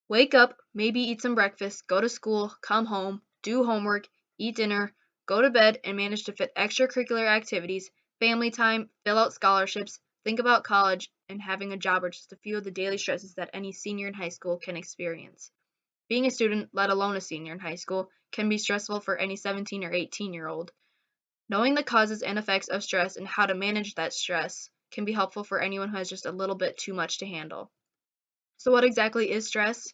Wake up, maybe eat some breakfast, go to school, come home, do homework, eat dinner, go to bed, and manage to fit extracurricular activities, family time, fill out scholarships, think about college, and having a job are just a few of the daily stresses that any senior in high school can experience. Being a student, let alone a senior in high school, can be stressful for any 17 or 18-year-old. Knowing the causes and effects of stress and how to manage that stress can be helpful for anyone who has just a little bit too much to handle. So, what exactly is stress?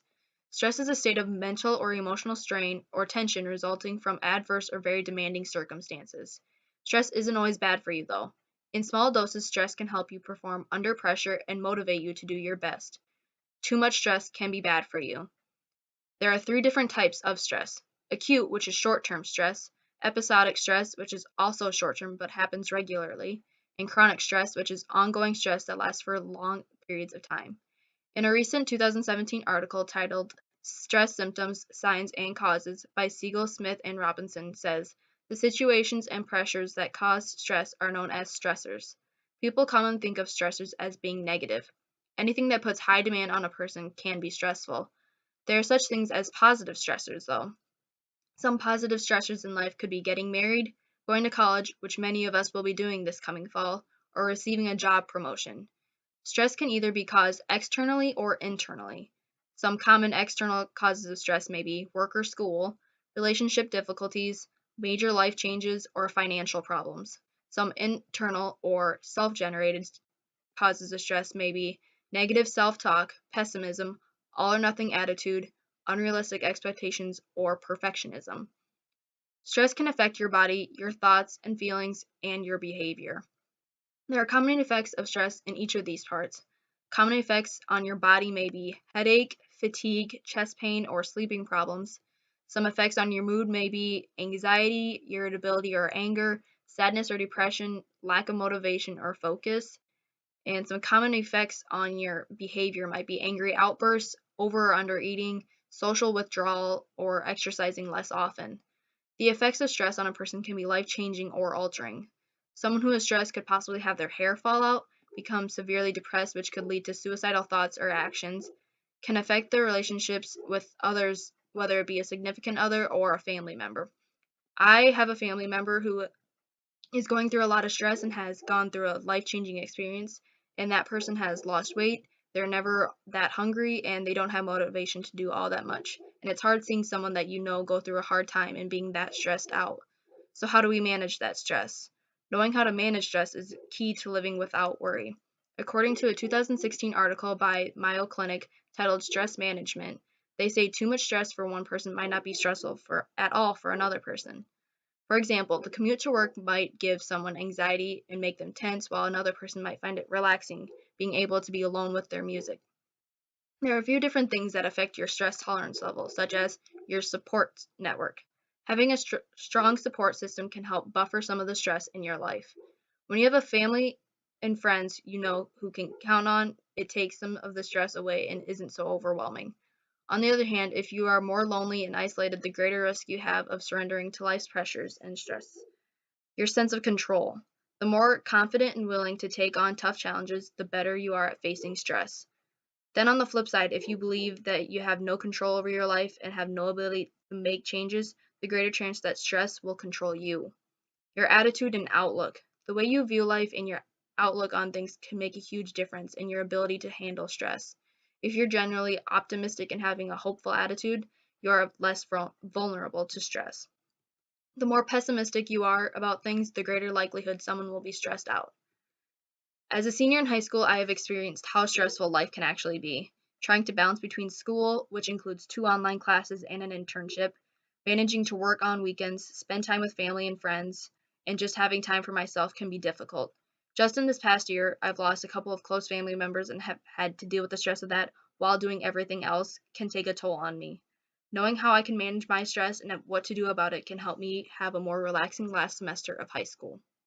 Stress is a state of mental or emotional strain or tension resulting from adverse or very demanding circumstances. Stress isn't always bad for you, though. In small doses, stress can help you perform under pressure and motivate you to do your best. Too much stress can be bad for you. There are three different types of stress: acute, which is short term stress; episodic stress, which is also short term but happens regularly; and chronic stress, which is ongoing stress that lasts for long periods of time. In a recent 2017 article titled Stress Symptoms, Signs, and Causes by Siegel, Smith, and Robinson says, the situations and pressures that cause stress are known as stressors. People commonly think of stressors as being negative. Anything that puts high demand on a person can be stressful. There are such things as positive stressors, though. Some positive stressors in life could be getting married, going to college, which many of us will be doing this coming fall, or receiving a job promotion. Stress can either be caused externally or internally. Some common external causes of stress may be work or school, relationship difficulties, major life changes, or financial problems. Some internal or self generated causes of stress may be negative self talk, pessimism, all or nothing attitude, unrealistic expectations, or perfectionism. Stress can affect your body, your thoughts and feelings, and your behavior. There are common effects of stress in each of these parts. Common effects on your body may be headache, fatigue, chest pain, or sleeping problems. Some effects on your mood may be anxiety, irritability or anger, sadness or depression, lack of motivation or focus. And some common effects on your behavior might be angry outbursts, over or under eating, social withdrawal, or exercising less often. The effects of stress on a person can be life changing or altering. Someone who is stressed could possibly have their hair fall out, become severely depressed, which could lead to suicidal thoughts or actions, can affect their relationships with others, whether it be a significant other or a family member. I have a family member who is going through a lot of stress and has gone through a life changing experience, and that person has lost weight. They're never that hungry and they don't have motivation to do all that much. And it's hard seeing someone that you know go through a hard time and being that stressed out. So, how do we manage that stress? Knowing how to manage stress is key to living without worry. According to a 2016 article by Mayo Clinic titled Stress Management, they say too much stress for one person might not be stressful at all for another person. For example, the commute to work might give someone anxiety and make them tense, while another person might find it relaxing, being able to be alone with their music. There are a few different things that affect your stress tolerance level, such as your support network. Having a strong support system can help buffer some of the stress in your life. When you have a family and friends you know who can count on, it takes some of the stress away and isn't so overwhelming. On the other hand, if you are more lonely and isolated, the greater risk you have of surrendering to life's pressures and stress. Your sense of control. The more confident and willing to take on tough challenges, the better you are at facing stress. Then, on the flip side, if you believe that you have no control over your life and have no ability to make changes, the greater chance that stress will control you. Your attitude and outlook. The way you view life and your outlook on things can make a huge difference in your ability to handle stress. If you're generally optimistic and having a hopeful attitude, you are less vulnerable to stress. The more pessimistic you are about things, the greater likelihood someone will be stressed out. As a senior in high school, I have experienced how stressful life can actually be. Trying to balance between school, which includes 2 online classes and an internship, managing to work on weekends, spend time with family and friends, and just having time for myself can be difficult. Just in this past year, I've lost a couple of close family members and have had to deal with the stress of that while doing everything else can take a toll on me. Knowing how I can manage my stress and what to do about it can help me have a more relaxing last semester of high school.